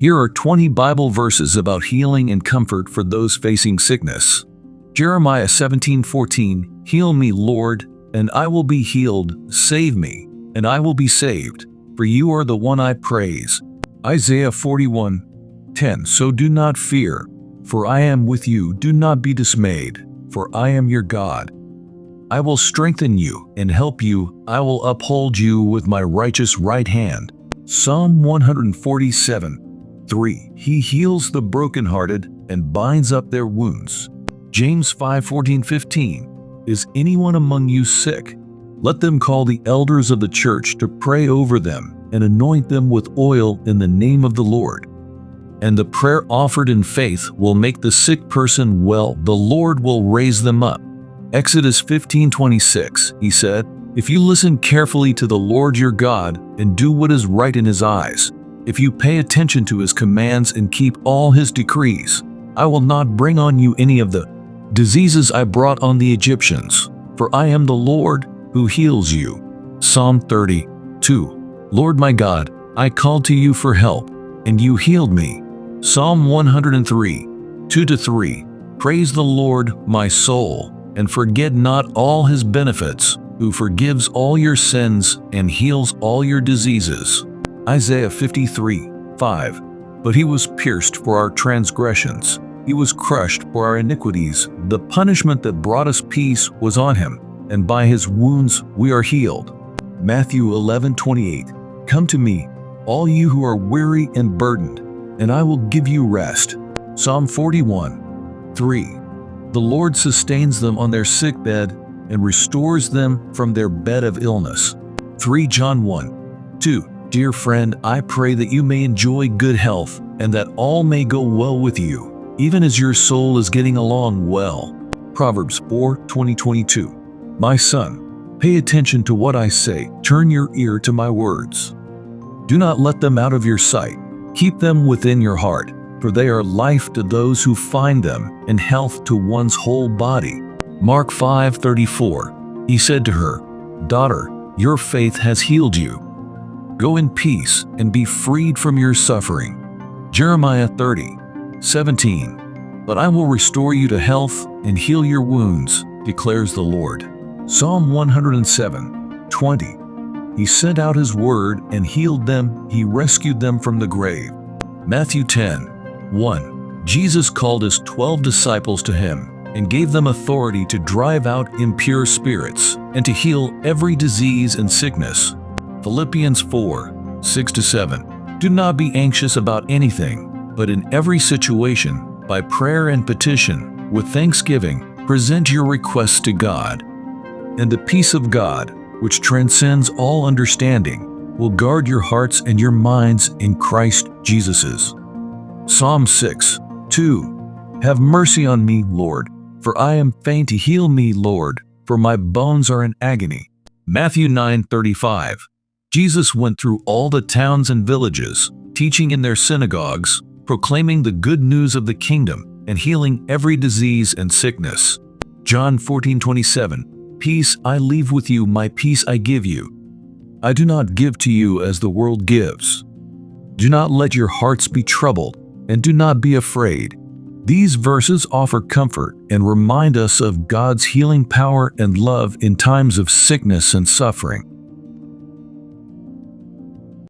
Here are 20 Bible verses about healing and comfort for those facing sickness. Jeremiah 17:14, Heal me, Lord, and I will be healed. Save me, and I will be saved, for you are the one I praise. Isaiah 41:10, So do not fear, for I am with you. Do not be dismayed, for I am your God. I will strengthen you and help you. I will uphold you with my righteous right hand. Psalm 147:3, He heals the brokenhearted and binds up their wounds. James 5:14-15, Is anyone among you sick? Let them call the elders of the church to pray over them and anoint them with oil in the name of the Lord. And the prayer offered in faith will make the sick person well. The Lord will raise them up. Exodus 15:26, He said, If you listen carefully to the Lord your God and do what is right in His eyes, if you pay attention to His commands and keep all His decrees, I will not bring on you any of the diseases I brought on the Egyptians, for I am the Lord who heals you. Psalm 30:2, Lord my God, I called to you for help, and you healed me. Psalm 103:2-3, Praise the Lord, my soul, and forget not all His benefits, who forgives all your sins and heals all your diseases. Isaiah 53:5, But He was pierced for our transgressions, He was crushed for our iniquities. The punishment that brought us peace was on Him, and by His wounds we are healed. Matthew 11:28, Come to me, all you who are weary and burdened, and I will give you rest. Psalm 41:3, The Lord sustains them on their sick bed and restores them from their bed of illness. 3 John 1:2, Dear friend, I pray that you may enjoy good health and that all may go well with you, even as your soul is getting along well. Proverbs 4:20-22, My son, pay attention to what I say. Turn your ear to my words. Do not let them out of your sight. Keep them within your heart, for they are life to those who find them and health to one's whole body. Mark 5:34, He said to her, Daughter, your faith has healed you. Go in peace and be freed from your suffering. Jeremiah 30:17, But I will restore you to health and heal your wounds, declares the Lord. Psalm 107:20, He sent out His word and healed them. He rescued them from the grave. Matthew 10:1, Jesus called His 12 disciples to Him and gave them authority to drive out impure spirits and to heal every disease and sickness. Philippians 4:6-7, Do not be anxious about anything, but in every situation, by prayer and petition, with thanksgiving, present your requests to God. And the peace of God, which transcends all understanding, will guard your hearts and your minds in Christ Jesus. Psalm 6:2, Have mercy on me, Lord, for I am faint. Heal me, Lord, for my bones are in agony. Matthew 9:35, Jesus went through all the towns and villages, teaching in their synagogues, proclaiming the good news of the kingdom, and healing every disease and sickness. John 14:27, Peace I leave with you, my peace I give you. I do not give to you as the world gives. Do not let your hearts be troubled, and do not be afraid. These verses offer comfort and remind us of God's healing power and love in times of sickness and suffering.